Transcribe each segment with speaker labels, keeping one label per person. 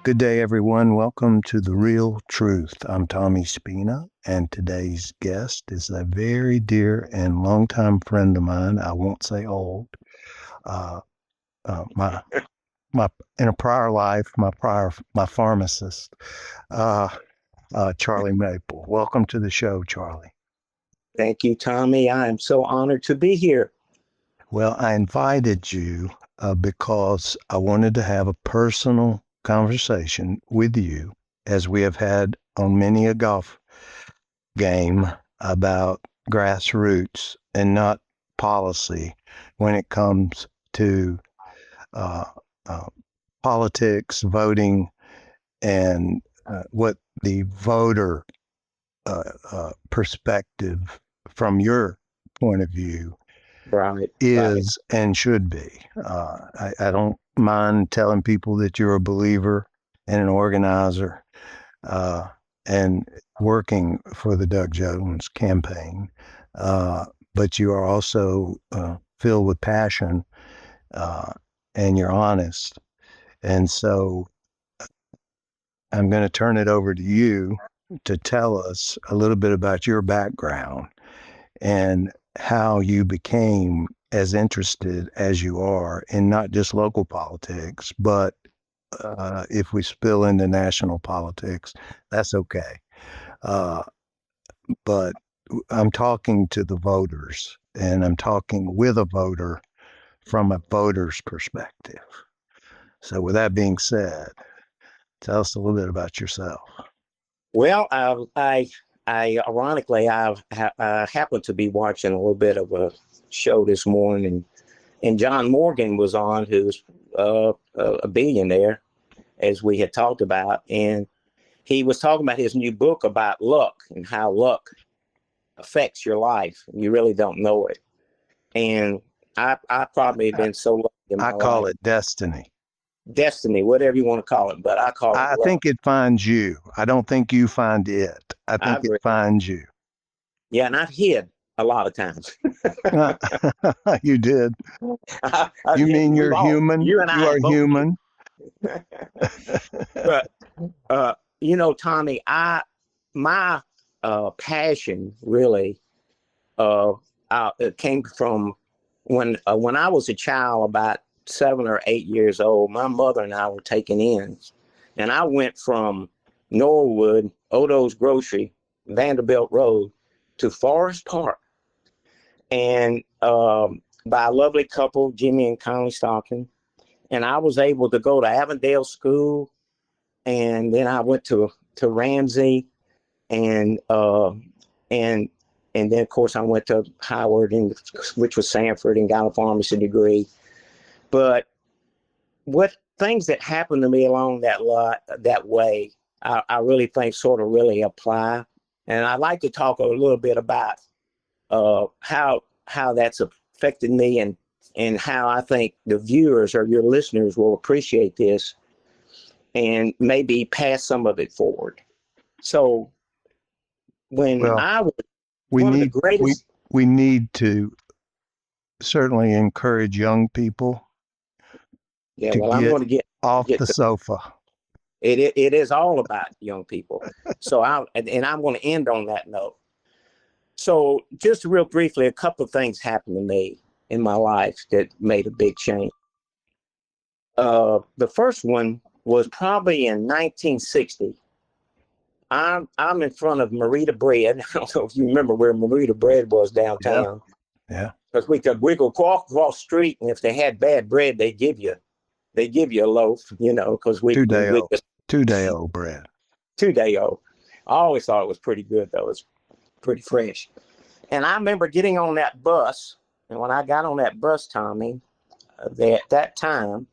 Speaker 1: Good day, everyone. Welcome to The Real Truth. I'm Tommy Spina, and today's guest is a very dear and longtime friend of mine. I won't say old. Uh, my in a prior life, my pharmacist, Charlie Maple. Welcome to the show, Charlie.
Speaker 2: Thank you, Tommy. I am so honored to be here.
Speaker 1: Well, I invited you because I wanted to have a personal conversation with you, as we have had on many a golf game, about grassroots and not policy when it comes to uh, uh, politics, voting, and what the voter perspective from your point of view
Speaker 2: Right.
Speaker 1: is and should be. I don't mind telling people that you're a believer and an organizer and working for the Doug Jones campaign, but you are also filled with passion and you're honest. And so I'm going to turn it over to you to tell us a little bit about your background and how you became as interested as you are in not just local politics, but if we spill into national politics, that's okay. But I'm talking to the voters, and I'm talking with a voter from a voter's perspective. So with that being said, tell us a little bit about yourself.
Speaker 2: Well, I ironically, I happened to be watching a little bit of a show this morning, and John Morgan was on, who's a billionaire, as we had talked about, and he was talking about his new book about luck and how luck affects your life. You really don't know it. And I probably have been so lucky in my
Speaker 1: I call
Speaker 2: life.
Speaker 1: it destiny.
Speaker 2: Destiny, whatever you want to call it, but I call it
Speaker 1: I
Speaker 2: luck.
Speaker 1: think it finds you. I don't think you find it. I think
Speaker 2: agree.
Speaker 1: it finds you.
Speaker 2: Yeah, and I've hid a lot of times.
Speaker 1: You did.
Speaker 2: I've
Speaker 1: You
Speaker 2: hid
Speaker 1: mean
Speaker 2: too
Speaker 1: you're
Speaker 2: long.
Speaker 1: human?
Speaker 2: You and
Speaker 1: You
Speaker 2: I
Speaker 1: are
Speaker 2: both
Speaker 1: human.
Speaker 2: But Tommy, my passion really it came from when I was a child, about 7 or 8 years old. My mother and I were taken in, and I went from Norwood, Odo's Grocery, Vanderbilt Road, to Forest Park, and by a lovely couple, Jimmy and Connie Stocking. And I was able to go to Avondale School, and then I went to Ramsey, and and then of course I went to Howard, which was Sanford, and got a pharmacy degree. But what things that happened to me along that way, I really think sort of really apply, and I'd like to talk a little bit about how that's affected me, and how I think the viewers or your listeners will appreciate this and maybe pass some of it forward. So when
Speaker 1: Well,
Speaker 2: I was
Speaker 1: we
Speaker 2: one of the
Speaker 1: need
Speaker 2: greatest,
Speaker 1: we need to certainly encourage young people
Speaker 2: yeah,
Speaker 1: to
Speaker 2: well, I'm
Speaker 1: get
Speaker 2: going to
Speaker 1: off
Speaker 2: get
Speaker 1: the
Speaker 2: to
Speaker 1: sofa.
Speaker 2: it is all about young people. So I'm going to end on that note. So just real briefly, a couple of things happened to me in my life that made a big change. The first one was probably in 1960. I'm in front of Marita Bread. I don't know if you remember where Marita Bread was downtown.
Speaker 1: Yeah.
Speaker 2: Because we could walk across the street, and if they had bad bread, they give you a loaf, because we just
Speaker 1: 2-day-old bread.
Speaker 2: 2-day-old. I always thought it was pretty good, though. It's pretty fresh. And I remember getting on that bus, and when I got on that bus, Tommy, at that time,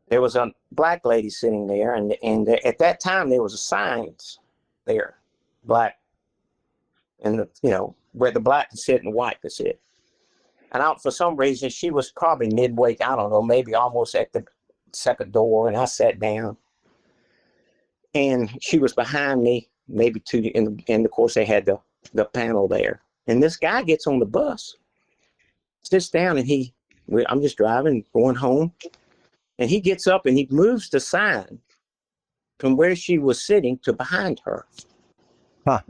Speaker 2: there was a black lady sitting there, and at that time there was a signs there, black, and where the black could sit and white could sit. And for some reason, she was probably midway, I don't know, maybe almost at the second door, and I sat down, and she was behind me, maybe two, and of course they had the panel there. And this guy gets on the bus, sits down, and I'm just driving, going home, and he gets up and he moves the sign from where she was sitting to behind her.
Speaker 1: Huh.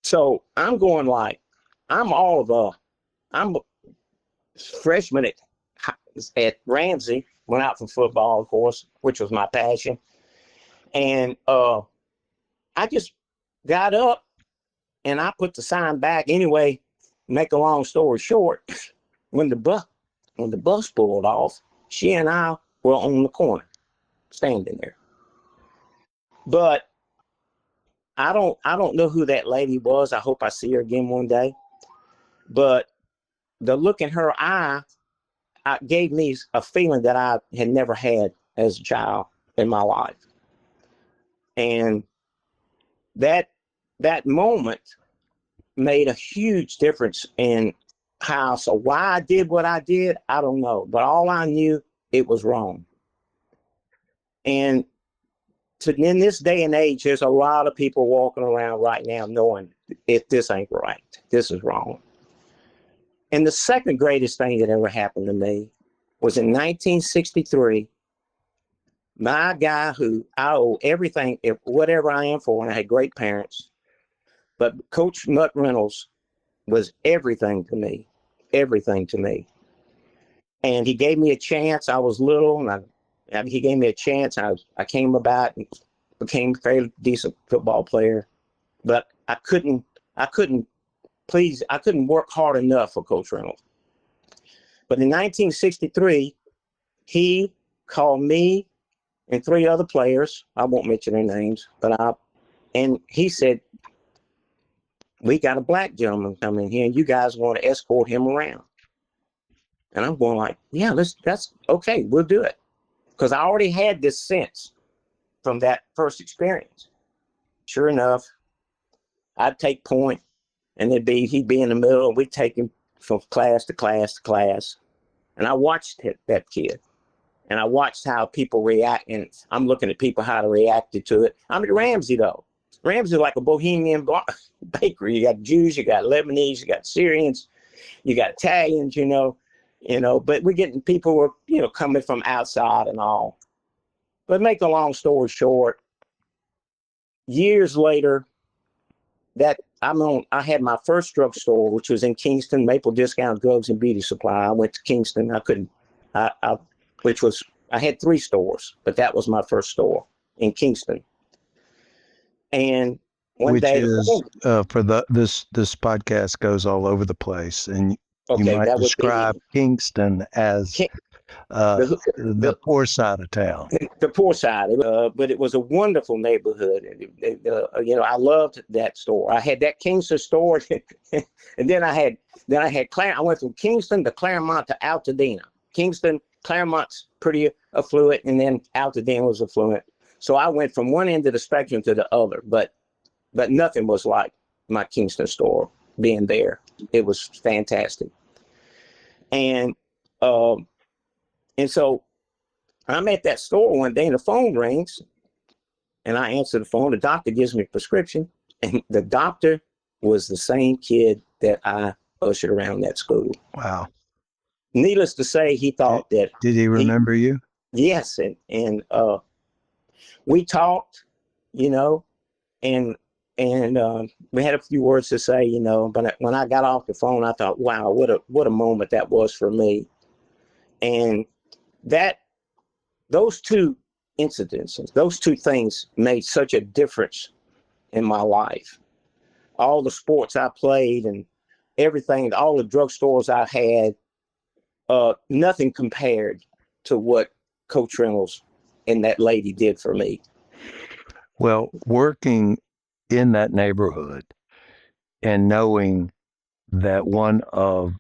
Speaker 2: So I'm going like, I'm a freshman at Ramsey, went out for football, of course, which was my passion. And I just got up and I put the sign back. Anyway, make a long story short, when the bus pulled off, she and I were on the corner, standing there. But I don't know who that lady was. I hope I see her again one day. But the look in her eye gave me a feeling that I had never had as a child in my life. And that moment made a huge difference in how. So why I did what I did, I don't know. But all I knew, it was wrong. And in this day and age, there's a lot of people walking around right now knowing if this ain't right, this is wrong. And the second greatest thing that ever happened to me was in 1963. My guy who I owe everything, whatever I am for, and I had great parents, but Coach Mutt Reynolds was everything to me, everything to me. And he gave me a chance. I was little, and he gave me a chance. I came about and became a fairly decent football player, but I couldn't work hard enough for Coach Reynolds. But in 1963, he called me and 3 other players. I won't mention their names, and he said, "We got a black gentleman coming here, and you guys want to escort him around." And I'm going like, "Yeah, that's okay. We'll do it." Because I already had this sense from that first experience. Sure enough, I'd take point, and he'd be in the middle, and we'd take him from class to class to class. And I watched that kid, and I watched how people react, and I'm looking at people how they reacted to it. I'm at Ramsey, though. Ramsey like a bohemian bakery. You got Jews, you got Lebanese, you got Syrians, you got Italians, but we're getting people who are, coming from outside and all. But make a long story short, years later, I had my first drugstore, which was in Kingston, Maple Discount Drugs and Beauty Supply. I went to Kingston. I had 3 stores, but that was my first store in Kingston. And one
Speaker 1: Which
Speaker 2: day,
Speaker 1: is this podcast goes all over the place, and you
Speaker 2: okay,
Speaker 1: might
Speaker 2: that
Speaker 1: describe Kingston as the poor side of town.
Speaker 2: The poor side, but it was a wonderful neighborhood. I loved that store. I had that Kingston store, and then I had I went from Kingston to Claremont to Altadena. Kingston, Claremont's pretty affluent, and then Altadena was affluent. So I went from one end of the spectrum to the other, but nothing was like my Kingston store being there. It was fantastic. And so I'm at that store one day and the phone rings and I answer the phone. The doctor gives me a prescription, and the doctor was the same kid that I ushered around that school.
Speaker 1: Wow.
Speaker 2: Needless to say, he thought that.
Speaker 1: Did he remember you?
Speaker 2: Yes. And we talked, and we had a few words to say, but when I got off the phone, I thought, wow, what a moment that was for me. And those 2 incidences, those 2 things made such a difference in my life. All the sports I played and everything, all the drugstores I had, nothing compared to what Coach Reynolds and that lady did for me.
Speaker 1: Well, working in that neighborhood and knowing that one of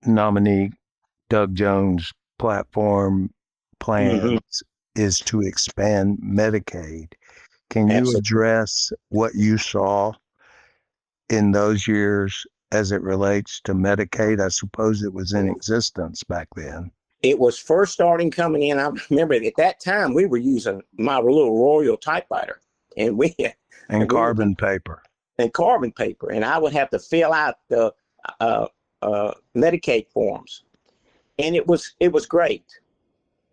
Speaker 1: nominee Doug Jones' platform plans is to expand Medicaid, can you
Speaker 2: Absolutely.
Speaker 1: address what you saw in those years as it relates to Medicaid? I suppose it was in existence back then.
Speaker 2: It was first starting coming in. I remember at that time we were using my little Royal typewriter, and
Speaker 1: carbon paper.
Speaker 2: And carbon paper, and I would have to fill out the Medicaid forms, and it was great.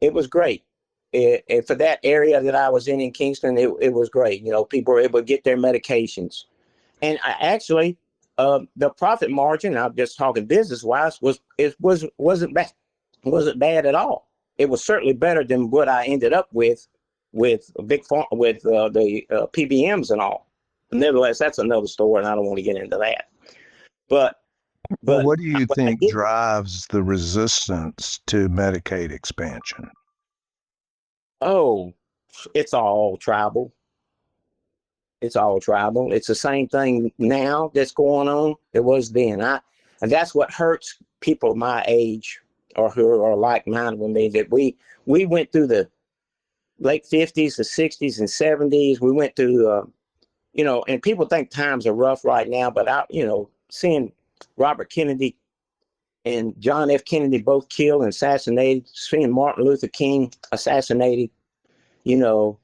Speaker 2: It was great, for that area that I was in Kingston, it was great. You know, people were able to get their medications. And actually, the profit margin, I'm just talking business wise, wasn't bad at all. It was certainly better than what I ended up with the PBMs and all. Nevertheless, that's another story, and I don't want to get into that. But
Speaker 1: Well,
Speaker 2: but
Speaker 1: what do you
Speaker 2: but I
Speaker 1: think
Speaker 2: did.
Speaker 1: drives the resistance to Medicaid expansion?
Speaker 2: Oh, it's all tribal. It's all tribal. It's the same thing now that's going on. It was then. And that's what hurts people my age or who are like minded with me. That we went through the late 50s, the 60s, and 70s. We went through, and people think times are rough right now, but seeing Robert Kennedy and John F. Kennedy both killed and assassinated, seeing Martin Luther King assassinated, you know,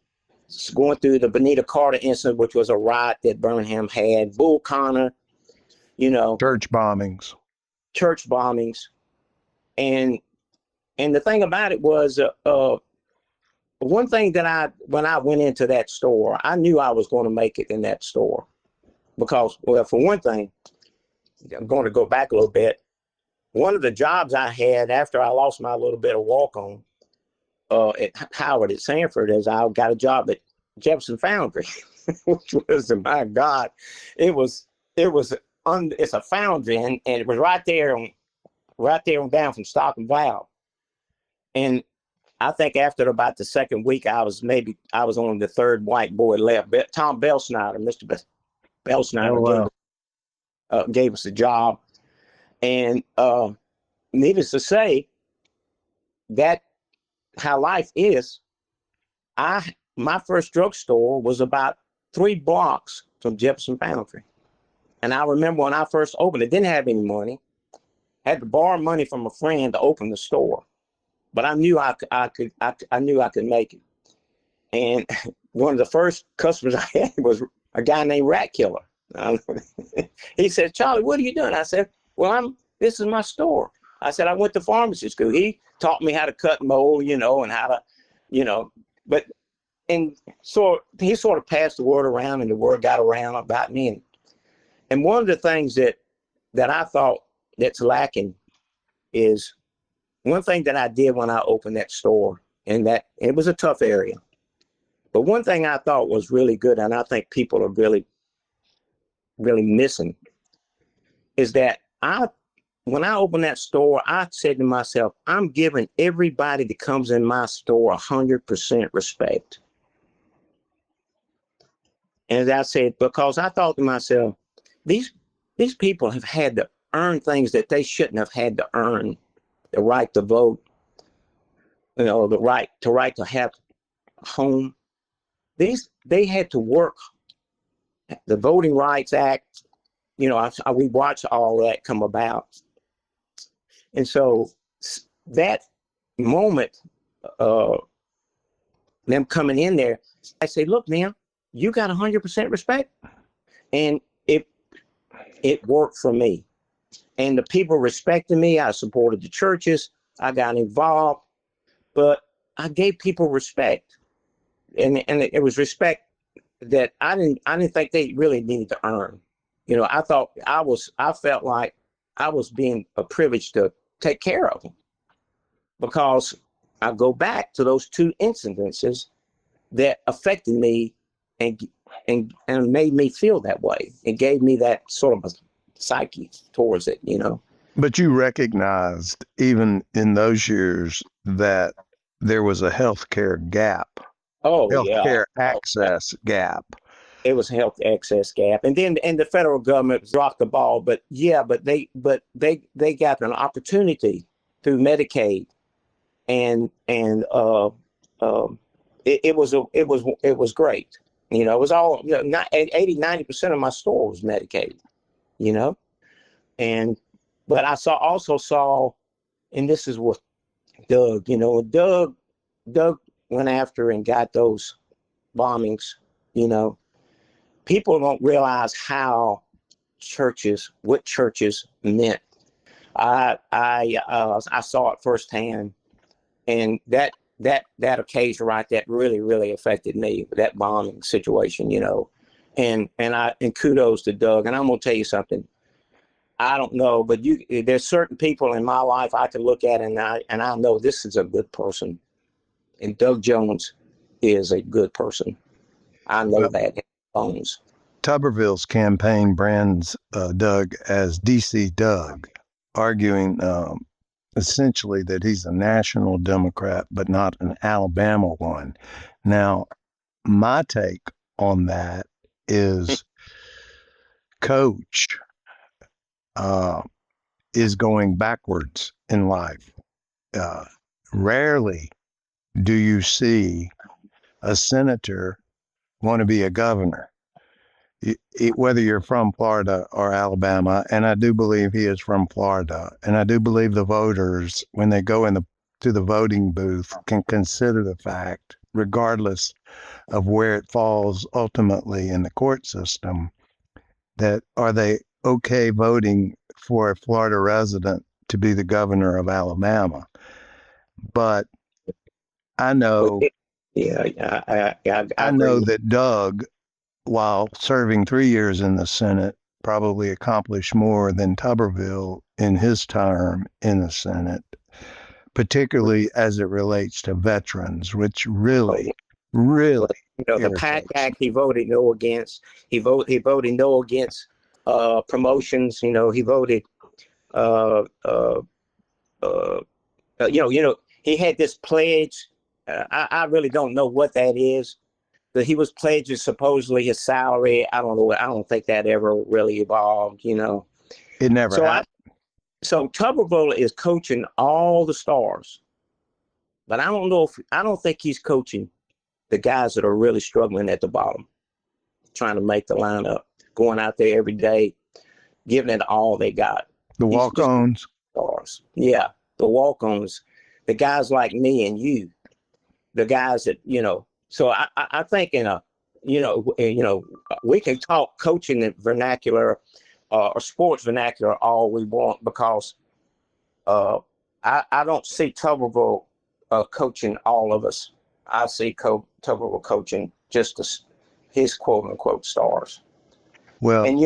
Speaker 2: going through the Bonita Carter incident, which was a riot that Birmingham had, Bull Connor,
Speaker 1: Church bombings.
Speaker 2: church bombings, and the thing about it was, one thing that when I went into that store, I knew I was going to make it in that store because, well, for one thing, I'm going to go back a little bit. One of the jobs I had after I lost my little bit of walk on at Howard at Sanford is I got a job at Jefferson Foundry, which was, my God, it's a foundry, and it was right there on down from Stock and Valve. And I think after about the second week, I was only the third white boy left. Tom Mr. Bell
Speaker 1: Oh,
Speaker 2: Snyder
Speaker 1: wow.
Speaker 2: gave us a job. And needless to say, that how life is. My first drugstore was about 3 blocks from Jefferson Foundry. And I remember when I first opened it, didn't have any money, had to borrow money from a friend to open the store. But I knew I knew I could make it. And one of the first customers I had was a guy named Rat Killer. He said, "Charlie, what are you doing?" I said, "Well, this is my store." I said, "I went to pharmacy school." He taught me how to cut mold, and how to, but, and so he sort of passed the word around, and the word got around about me. And one of the things that I thought that's lacking is one thing that I did when I opened that store, and that it was a tough area. But one thing I thought was really good, and I think people are really, really missing, is that when I opened that store, I said to myself, I'm giving everybody that comes in my store 100% respect. And as I said, because I thought to myself, these people have had to earn things that they shouldn't have had to earn. The right to vote, the right to have a home. They had to work. The Voting Rights Act, we watched all that come about. And so that moment, them coming in there, I say, look, man, you got 100% respect. And it worked for me. And the people respected me. I supported the churches. I got involved, but I gave people respect. And it was respect that I didn't think they really needed to earn. I felt like I was being a privilege to take care of them, because I go back to those 2 incidences that affected me and made me feel that way. It gave me that sort of a psyche towards it.
Speaker 1: But you recognized even in those years that there was a healthcare gap,
Speaker 2: Oh yeah.
Speaker 1: healthcare access gap.
Speaker 2: It was a health access gap, and the federal government dropped the ball. But they got an opportunity through Medicaid, and it was great. It was all, 80-90% of my store was Medicaid. And but I also saw, and this is what Doug, Doug went after and got those bombings. People don't realize what churches meant. I saw it firsthand, and that that occasion right, that really affected me, that bombing situation, and kudos to Doug. And I'm gonna tell you something. I don't know, but there's certain people in my life I can look at and I know this is a good person, and Doug Jones is a good person. I know that in bones.
Speaker 1: Tuberville's campaign brands Doug as DC Doug, arguing essentially that he's a national Democrat, but not an Alabama one. Now, my take on that is Coach is going backwards in life. Rarely do you see a senator want to be a governor, whether you're from Florida or Alabama. And I do believe he is from Florida. And I do believe the voters, when they go to the voting booth, can consider the fact, regardless of where it falls ultimately in the court system, that are they okay voting for a Florida resident to be the governor of Alabama? But I know, I know that Doug, while serving 3 years in the Senate, probably accomplished more than Tuberville in his term in the Senate, particularly as it relates to veterans, which really
Speaker 2: the PAC Act he voted no against. He voted no against promotions. He voted he had this pledge. I really don't know what that is. That he was pledging supposedly his salary. I don't know. I don't think that ever really evolved.
Speaker 1: It never happened.
Speaker 2: So Tuberville is coaching all the stars, but I don't think he's coaching the guys that are really struggling at the bottom, trying to make the lineup, going out there every day, giving it all they got.
Speaker 1: The walk-ons.
Speaker 2: Stars. Yeah, the walk-ons, the guys like me and you, the guys that, So I think we can talk coaching in vernacular or sports vernacular all we want, because I don't see Tuberville coaching all of us. I see Tuberville coaching just his quote unquote stars.
Speaker 1: Well,
Speaker 2: and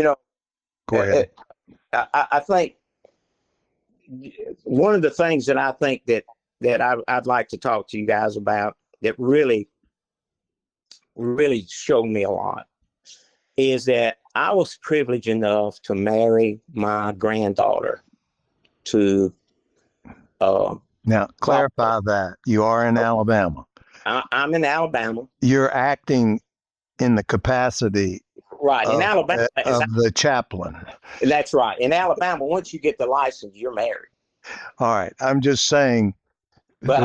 Speaker 1: go ahead.
Speaker 2: I think one of the things that I think that I'd like to talk to you guys about that really showed me a lot is that I was privileged enough to marry my granddaughter to
Speaker 1: now clarify that you are in Alabama.
Speaker 2: I'm in Alabama.
Speaker 1: You're acting in the capacity
Speaker 2: in Alabama
Speaker 1: of the chaplain.
Speaker 2: That's right. In Alabama, once you get the license, you're married.
Speaker 1: All right. I'm just saying,
Speaker 2: but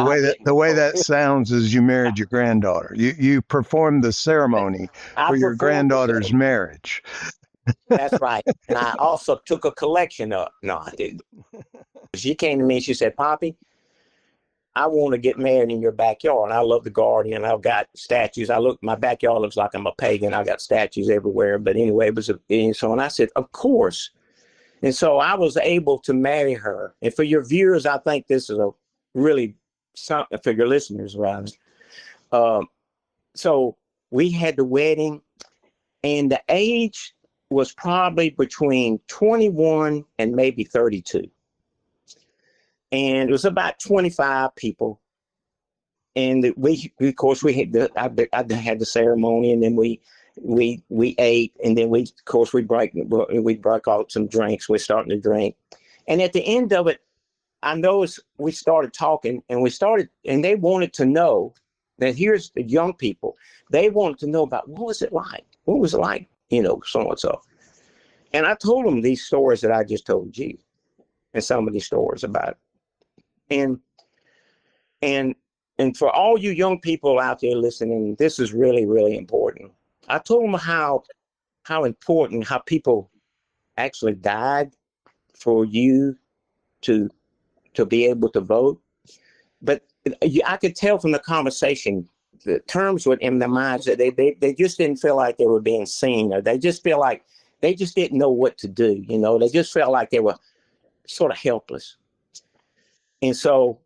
Speaker 1: the way that sounds is you married your granddaughter. You performed the ceremony for your granddaughter's marriage.
Speaker 2: That's right. And I also took a collection up. No, I didn't. She came to me and she said, "Poppy, I want to get married in your backyard. I love the garden. And I've got statues. My backyard looks like I'm a pagan. I got statues everywhere. But anyway, and I said, of course. And so I was able to marry her. And for your viewers, I think this is a really something for your listeners, rather. So we had the wedding, and the age was probably between 21 and maybe 32. And it was about 25 people. And we of course, we had I had the ceremony, and then we ate, and then we broke out some drinks. We're starting to drink. And at the end of it, I noticed we started talking, and they wanted to know that here's the young people. They wanted to know about what was it like? What was it like? So and so. And I told them these stories that I just told you, and some of these stories about it. And for all you young people out there listening, this is really, really important. I told them how important, how people actually died for you to be able to vote. But I could tell from the conversation, the terms were in their minds that they just didn't feel like they were being seen, or they just feel like they just didn't know what to do. They just felt like they were sort of helpless. And so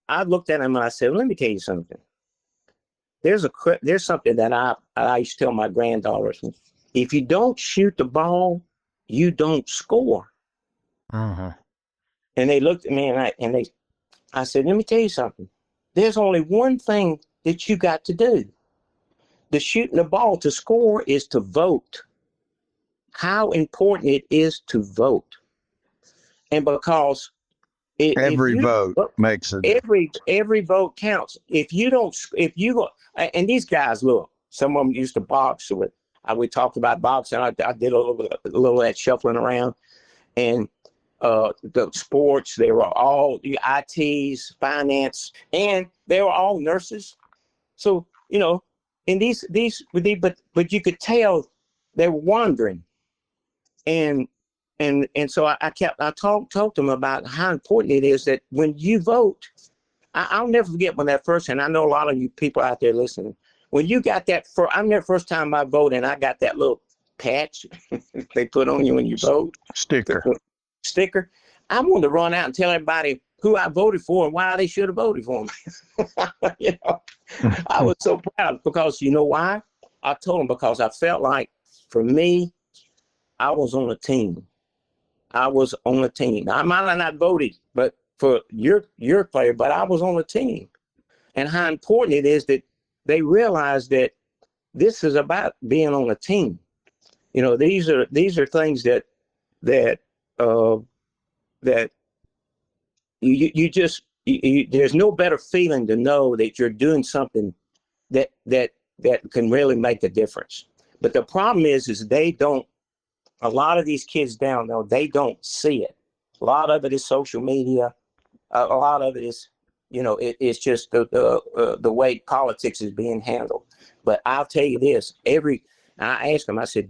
Speaker 2: I looked at him and I said, let me tell you something. There's something that I used to tell my granddaughters. If you don't shoot the ball, you don't score.
Speaker 1: Uh-huh.
Speaker 2: And they looked at me and I said, let me tell you something. There's only one thing that you got to do. The shooting the ball to score is to vote. How important it is to vote. And because if
Speaker 1: Every
Speaker 2: you
Speaker 1: vote makes a difference.
Speaker 2: every vote counts. If you don't, and these guys, look, some of them used to box. So we talked about boxing. I did a little of that shuffling around, and the sports. They were all the ITs, finance, and they were all nurses. So and but you could tell they were wandering, and so I told them about how important it is that when you vote, I'll never forget when that first, and I know a lot of you people out there listening, when you got that I remember the first time I voted and I got that little patch they put on you when you vote.
Speaker 1: Sticker.
Speaker 2: Sticker. I wanted to run out and tell everybody who I voted for and why they should have voted for me. I was so proud because you know why? I told them because I felt like for me, I was on a team. I was on a team. I might have not voted, but for your player, but I was on a team. And how important it is that they realize that this is about being on a team. These are things that that there's no better feeling to know that you're doing something that can really make a difference. But the problem is they don't. A lot of these kids down there, they don't see it. A lot of it is social media. A lot of it is, it's just the way politics is being handled. But I'll tell you this: I asked them. I said,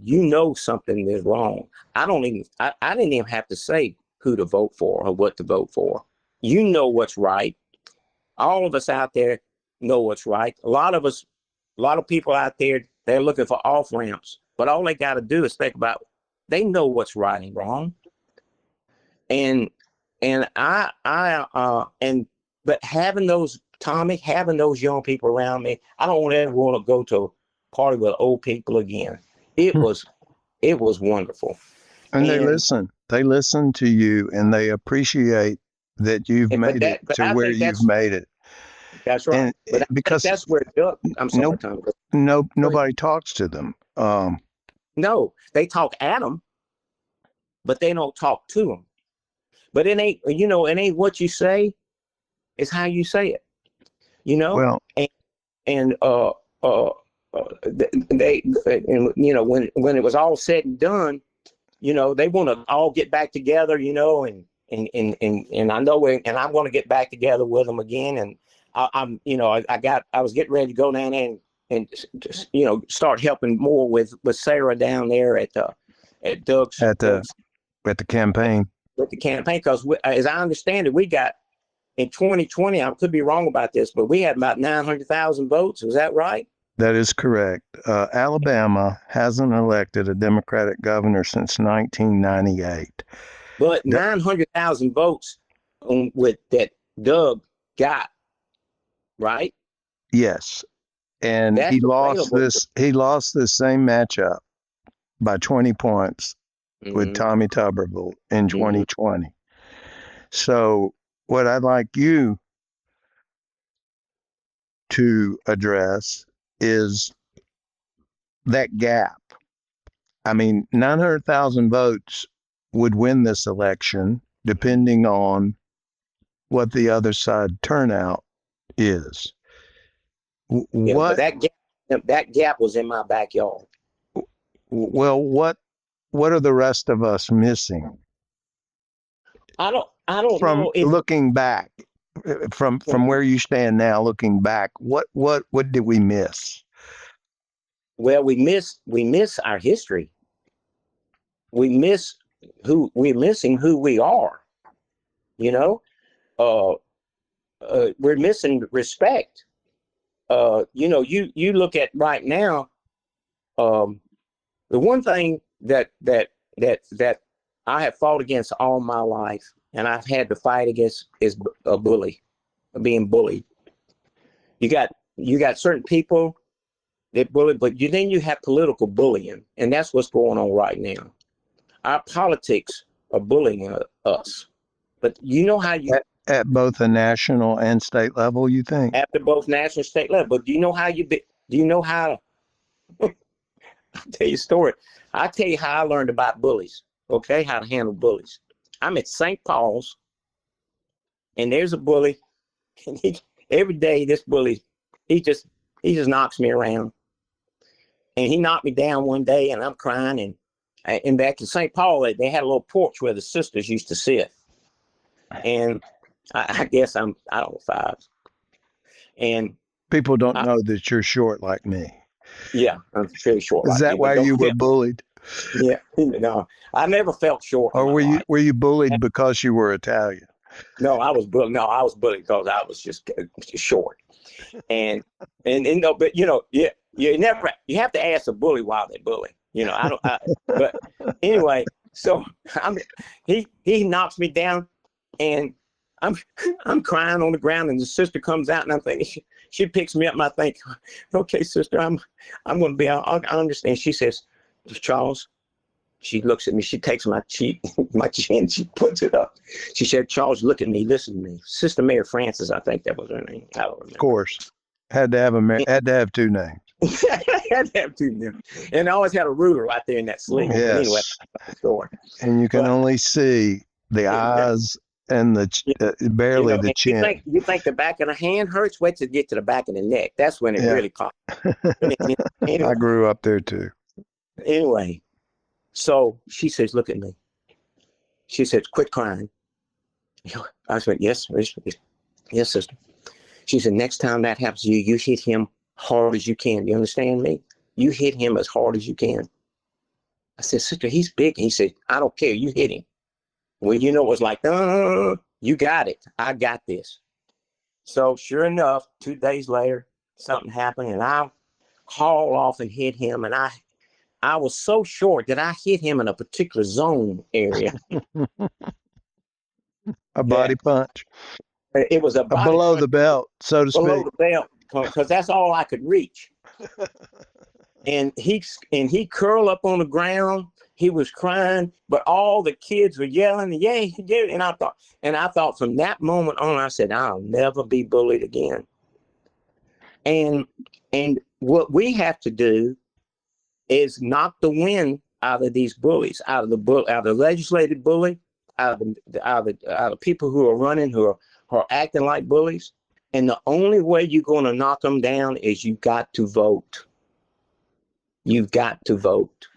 Speaker 2: something is wrong. I didn't even have to say who to vote for or what to vote for. You know what's right. All of us out there know what's right. A lot of people out there, they're looking for off ramps, but all they got to do is think about. They know what's right and wrong. And but having those, Tommy, having those young people around me, I don't ever want to go to a party with old people again. It was wonderful.
Speaker 1: And they listen to you, and they appreciate that you've made it to where you've made it.
Speaker 2: That's right.
Speaker 1: And
Speaker 2: but
Speaker 1: because
Speaker 2: that's where I'm sorry, Tommy.
Speaker 1: Nobody talks to them.
Speaker 2: No, they talk at them, but they don't talk to them. But it ain't what you say, it's how you say it.
Speaker 1: Well,
Speaker 2: and they when it was all said and done, they want to all get back together, and I know, and I'm going to get back together with them again. And I was getting ready to go down there and start helping more with Sarah down there at Doug's
Speaker 1: at the campaign.
Speaker 2: With the campaign, because as I understand it, we got in 2020. I could be wrong about this, but we had about 900,000 votes. Was that right?
Speaker 1: That is correct. Alabama hasn't elected a Democratic governor since 1998.
Speaker 2: But 900,000 votes with that Doug got, right?
Speaker 1: Yes, and he lost this same matchup by 20 points with Tommy Tuberville in 2020. So what I'd like you to address is that gap. I mean, 900,000 votes would win this election, depending on what the other side turnout is.
Speaker 2: But that gap was in my backyard.
Speaker 1: Well, what are the rest of us missing?
Speaker 2: I don't know.
Speaker 1: Looking back, from where you stand now, looking back, what did we miss?
Speaker 2: Well, we miss our history. We're missing who we are. We're missing respect. You look at right now. The one thing that I have fought against all my life, and I've had to fight against, is a bully. being bullied. You got certain people that bully, but then you have political bullying, and that's what's going on right now. Our politics are bullying us. But you know how you
Speaker 1: At both a national and state level, you think?
Speaker 2: after both national and state level. But do you know how do you know how? I'll tell you a story. I'll tell you how I learned about bullies. Okay, how to handle bullies. I'm at St. Paul's, and there's a bully, and every day this bully, he just knocks me around. And he knocked me down one day, and I'm crying. And back in St. Paul, they had a little porch where the sisters used to sit. And I guess I don't know, 5. And
Speaker 1: People don't know that you're short like me.
Speaker 2: yeah, I'm pretty short.
Speaker 1: Is
Speaker 2: like
Speaker 1: that
Speaker 2: you,
Speaker 1: why you were bullied?
Speaker 2: Yeah, no, I never felt short.
Speaker 1: Or were you bullied because you were Italian?
Speaker 2: No, I was bullied. No, I was bullied because I was just short. And no, but you have to ask a bully why they bully. But anyway, so he knocks me down, and I'm crying on the ground, and the sister comes out, and I'm thinking she picks me up, and I think, okay, sister, I'm going to be out. I understand. She says, Charles. She looks at me. She takes my cheek, my chin. She puts it up. She said, Charles, look at me. Listen to me. Sister Mary Francis, I think that was her name. I don't remember.
Speaker 1: Of course. Had to have 2 names.
Speaker 2: Had to have 2 names. And I always had a ruler right there in that sleeve.
Speaker 1: Yes.
Speaker 2: Anyway, store.
Speaker 1: And you can only see the eyes and barely the chin.
Speaker 2: You think the back of the hand hurts? Wait till you get to the back of the neck. That's when it really caught. Anyway.
Speaker 1: I grew up there too.
Speaker 2: Anyway. So she says, look at me. She says, quit crying. I said, yes, sister. She said, next time that happens to you, you hit him hard as you can. You understand me? You hit him as hard as you can. I said, sister, he's big. He said, I don't care. You hit him. Well, it was like, you got it. I got this. So sure enough, 2 days later, something happened, and I hauled off and hit him, and I was so short that I hit him in a particular zone area.
Speaker 1: A body punch.
Speaker 2: It was a
Speaker 1: below the belt, so to speak.
Speaker 2: Below the belt, because that's all I could reach. And he curled up on the ground. He was crying, but all the kids were yelling, "Yay!" And I thought from that moment on, I said, I'll never be bullied again. And what we have to do is knock the wind out of these bullies, out of the legislative bully, out of people who are running, who are acting like bullies. And the only way you're going to knock them down is you've got to vote. You've got to vote.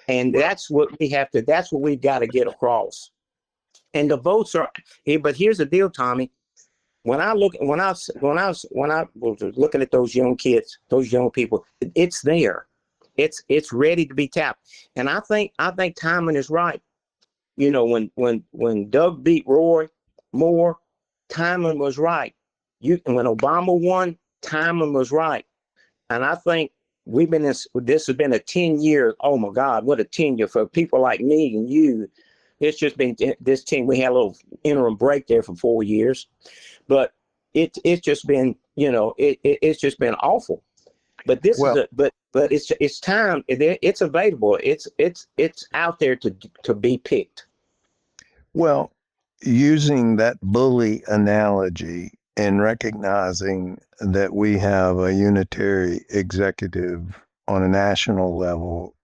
Speaker 2: And that's what we've got to get across. And the votes are here, but here's the deal, Tommy. When I was looking at those young kids, those young people, it's there. It's ready to be tapped. And I think timing is right. When Doug beat Roy Moore, timing was right. When Obama won, timing was right. And I think this has been a 10-year, oh my God, what a 10-year for people like me and you. It's just been this 10, we had a little interim break there for 4 years, but it's just been, it's just been awful. But but it's time. It's available. It's out there to be picked.
Speaker 1: Well, using that bully analogy and recognizing that we have a unitary executive on a national level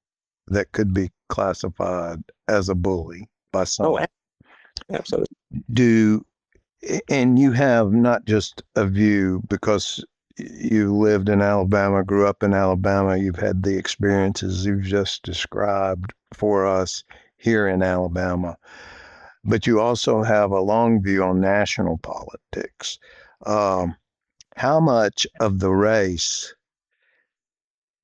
Speaker 1: that could be classified as a bully by some.
Speaker 2: Oh, absolutely.
Speaker 1: And you have not just a view because you lived in Alabama, grew up in Alabama, you've had the experiences you've just described for us here in Alabama, but you also have a long view on national politics. How much of the race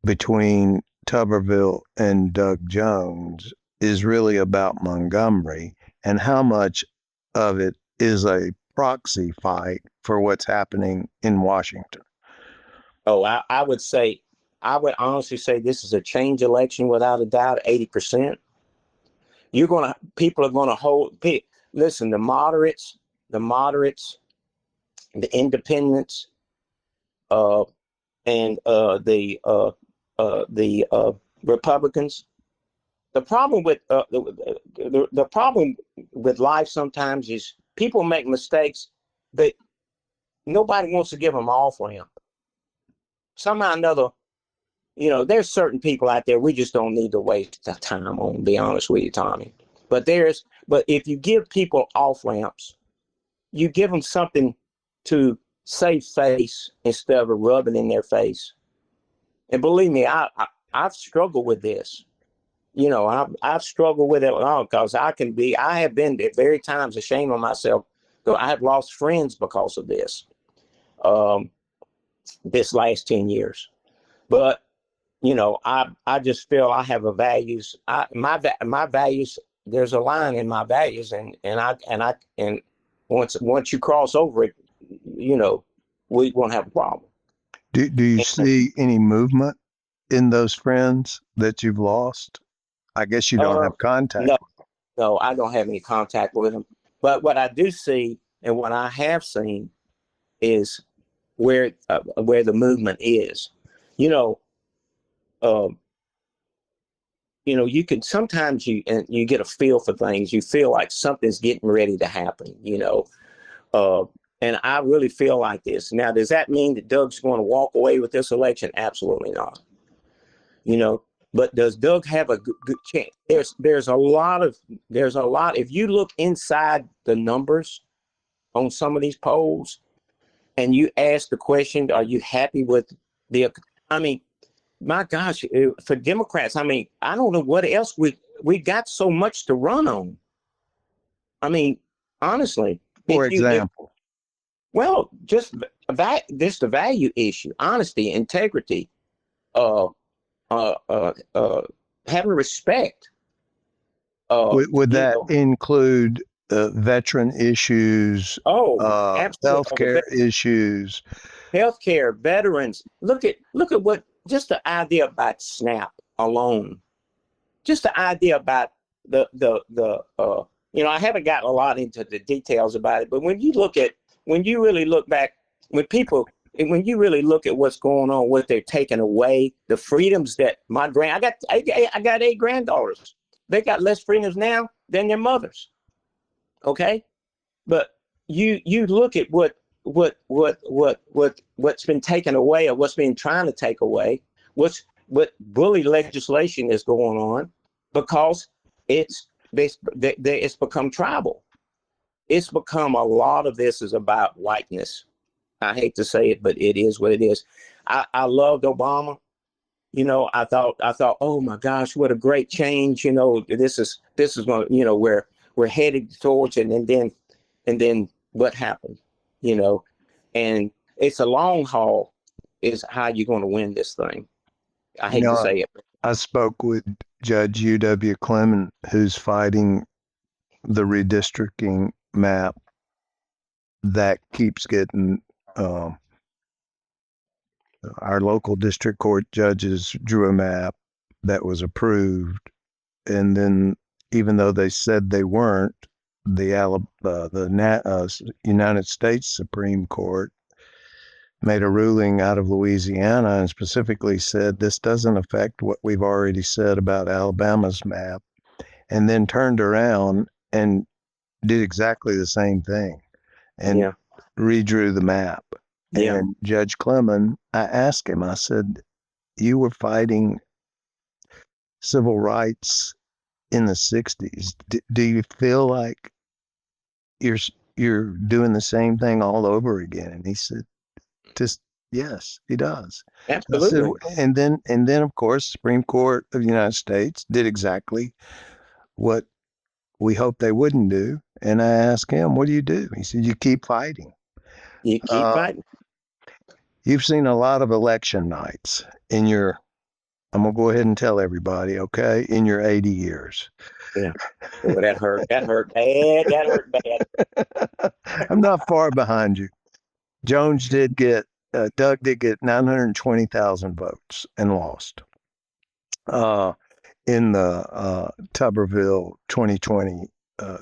Speaker 1: between Tuberville and Doug Jones is really about Montgomery, and how much of it is a proxy fight for what's happening in Washington?
Speaker 2: Oh, I would honestly say this is a change election without a doubt, 80%. People are going to hold, listen, the moderates the independents, and the Republicans. The problem with the problem with life sometimes is people make mistakes, but nobody wants to give them off ramp. Somehow or another, there's certain people out there we just don't need to waste the time on. To be honest with you, Tommy. But if you give people off ramps, you give them something to save face instead of rubbing in their face. And believe me, I've struggled with this. I've struggled with it because I have been at very times ashamed of myself. I have lost friends because of this, this last 10 years. But, I just feel I have a values. My values, there's a line in my values, and once you cross over it, we won't have a problem.
Speaker 1: Do you see any movement in those friends that you've lost? I guess you don't have contact.
Speaker 2: No, I don't have any contact with them. But what I do see, and what I have seen, is where the movement is. You can sometimes you get a feel for things. You feel like something's getting ready to happen. And I really feel like this. Now, does that mean that Doug's going to walk away with this election? Absolutely not. But does Doug have a good chance? There's a lot. If you look inside the numbers on some of these polls, and you ask the question, "Are you happy with the?" I mean, my gosh, for Democrats, I mean, I don't know what else we got so much to run on. I mean, honestly,
Speaker 1: for example,
Speaker 2: just the value issue, honesty, integrity, having respect.
Speaker 1: Would that include veteran issues?
Speaker 2: Absolutely.
Speaker 1: Healthcare issues.
Speaker 2: Healthcare, veterans. Look at what just the idea about SNAP alone. Just the idea about I haven't gotten a lot into the details about it, but when you really look back, when you really look at what's going on, what they're taking away, the freedoms that I got 8 granddaughters. They got less freedoms now than their mothers. Okay, but you look at what's been taken away, or what's been trying to take away, what bully legislation is going on, because it's become tribal. It's become, a lot of this is about whiteness. I hate to say it, but it is what it is. I loved Obama. I thought, oh my gosh, what a great change. This is going, we're headed towards it. And then what happened, and it's a long haul is how you're going to win this thing. I hate to say it.
Speaker 1: I spoke with Judge U.W. Clement, who's fighting the redistricting map that keeps getting, our local district court judges drew a map that was approved, and then even though they said they weren't, the United States Supreme Court made a ruling out of Louisiana and specifically said this doesn't affect what we've already said about Alabama's map, and then turned around and did exactly the same thing and redrew the map.
Speaker 2: Yeah.
Speaker 1: And Judge Clement, I asked him, I said, you were fighting civil rights in the 60s. Do you feel like you're doing the same thing all over again? And he said, just yes, he does.
Speaker 2: Absolutely.
Speaker 1: And then of course, Supreme Court of the United States did exactly what we hoped they wouldn't do. And I asked him, what do? He said, you keep fighting.
Speaker 2: You keep fighting.
Speaker 1: You've seen a lot of election nights in your, I'm going to go ahead and tell everybody, okay, in your 80 years.
Speaker 2: Yeah. Boy, that hurt. That hurt bad. That hurt bad.
Speaker 1: I'm not far behind you. Doug did get 920,000 votes and lost in the Tuberville 2020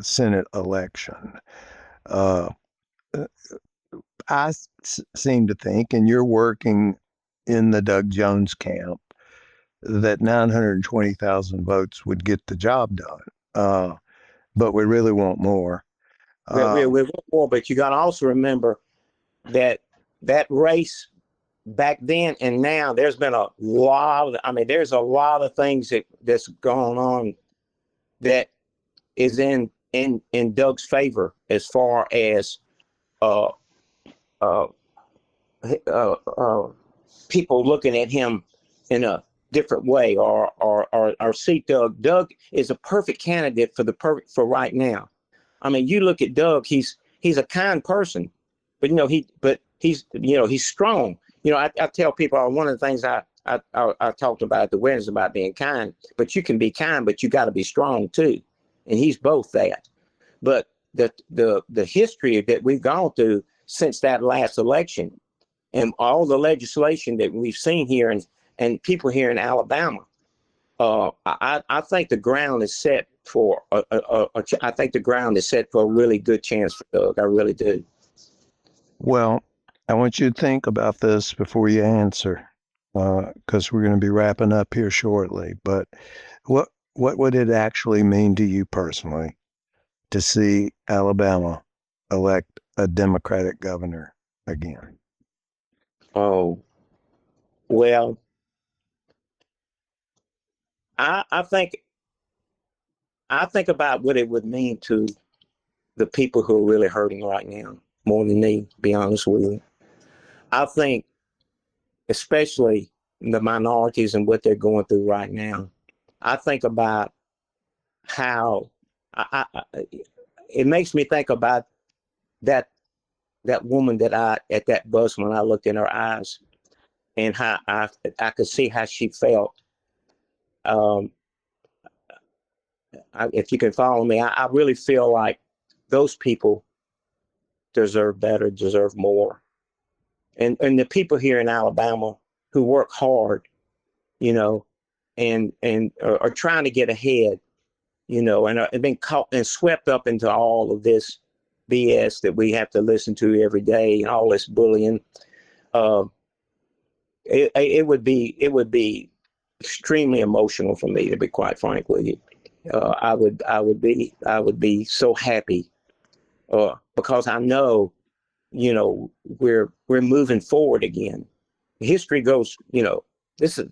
Speaker 1: Senate election. seem to think, and you're working in the Doug Jones camp, that 920,000 votes would get the job done. But we really want more.
Speaker 2: We want more, but you got to also remember that race back then and now, there's been a lot. There's a lot of things that's going on that is in Doug's favor as far as people looking at him in a different way, or see Doug. Doug is a perfect candidate for right now. You look at Doug; he's a kind person, but he's strong. I tell people, one of the things I talked about at the weddings about being kind, but you can be kind, but you got to be strong too, and he's both that. But the history that we've gone through since that last election, and all the legislation that we've seen here, and people here in Alabama, I think the ground is set for I think the ground is set for a really good chance for Doug. I really do.
Speaker 1: Well, I want you to think about this before you answer, because we're going to be wrapping up here shortly. But what would it actually mean to you personally to see Alabama elect a Democratic governor again?
Speaker 2: Oh, well, I think about what it would mean to the people who are really hurting right now, more than me, to be honest with you. I think especially the minorities and what they're going through right now. I think about how it makes me think about that woman that at that bus, when I looked in her eyes, and how I could see how she felt. If you can follow me, I really feel like those people deserve better, deserve more. And the people here in Alabama who work hard, and are trying to get ahead, and have been caught and swept up into all of this BS that we have to listen to every day, and all this bullying. It would be extremely emotional for me, to be quite frank with you. I would be so happy, because I know, we're moving forward again. History goes, this is,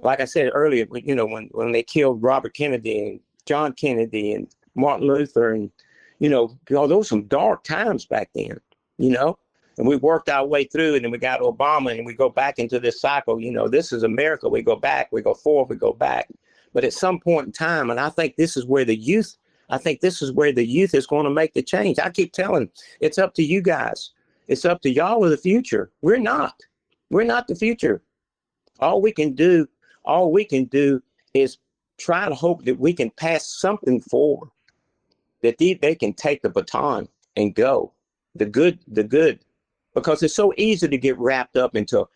Speaker 2: like I said earlier, when they killed Robert Kennedy and John Kennedy and Martin Luther, and those were some dark times back then, and we worked our way through it, and we got Obama, and we go back into this cycle. This is America. We go back, we go forward, we go back. But at some point in time, and I think this is where the youth is going to make the change. I keep telling, it's up to you guys. It's up to y'all of the future. We're not the future. All we can do is try to hope that we can pass something forward, that they can take the baton and go. The good, because it's so easy to get wrapped up into,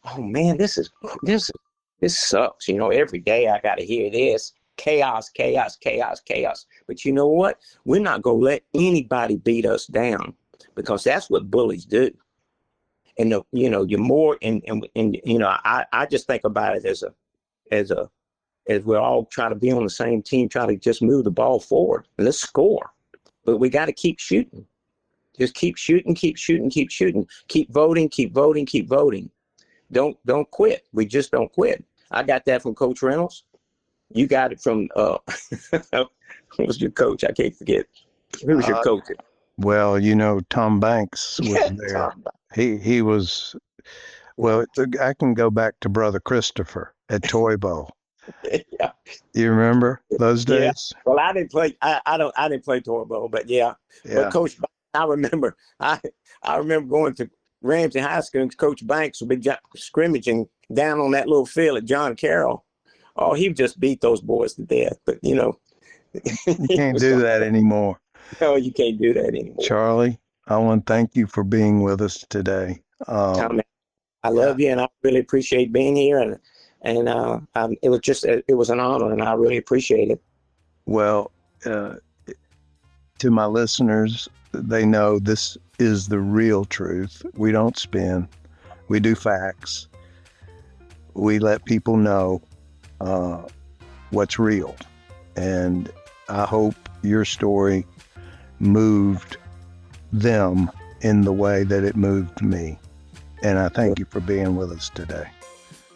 Speaker 2: oh man, this sucks. Every day I got to hear this chaos. But you know what? We're not going to let anybody beat us down, because that's what bullies do. And you're more, and I just think about it as we're all trying to be on the same team, trying to just move the ball forward and let's score. But we got to keep shooting. Just keep shooting. Keep voting. Don't quit. We just don't quit. I got that from Coach Reynolds. You got it from who was your coach? I can't forget. Who was your coach?
Speaker 1: Well, Tom Banks was there. He was. Well, I can go back to Brother Christopher at Toy Bowl.
Speaker 2: Yeah.
Speaker 1: You remember those days?
Speaker 2: Yeah. Well, I didn't play. I didn't play Toy Bowl, but yeah. But Coach, I remember. I remember going to Ramsey High School, and Coach Banks would be scrimmaging down on that little field at John Carroll. Oh, he just beat those boys to death. But
Speaker 1: you can't do that anymore.
Speaker 2: No, you can't do that anymore.
Speaker 1: Charlie, I want to thank you for being with us today.
Speaker 2: Tommy, I love you, and I really appreciate being here. And it was an honor, and I really appreciate it.
Speaker 1: Well, to my listeners, they know this is the real truth. We don't spin. We do facts. We let people know what's real. And I hope your story moved them in the way that it moved me. And I thank you for being with us today.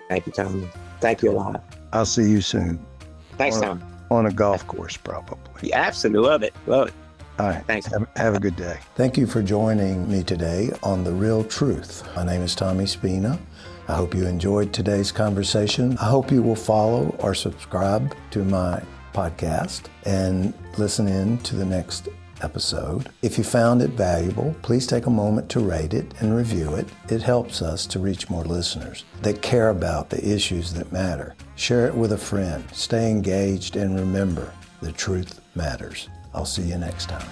Speaker 2: Thank you, Tommy. Thank you a lot.
Speaker 1: I'll see you soon.
Speaker 2: Thanks, Tommy.
Speaker 1: On a golf course, probably.
Speaker 2: Yeah, absolutely. Love it. Love it.
Speaker 1: All right.
Speaker 2: Thanks.
Speaker 1: Have a good day.
Speaker 3: Thank you for joining me today on The Real Truth. My name is Tommy Spina. I hope you enjoyed today's conversation. I hope you will follow or subscribe to my podcast and listen in to the next episode. If you found it valuable, please take a moment to rate it and review it. It helps us to reach more listeners that care about the issues that matter. Share it with a friend. Stay engaged and remember, the truth matters. I'll see you next time.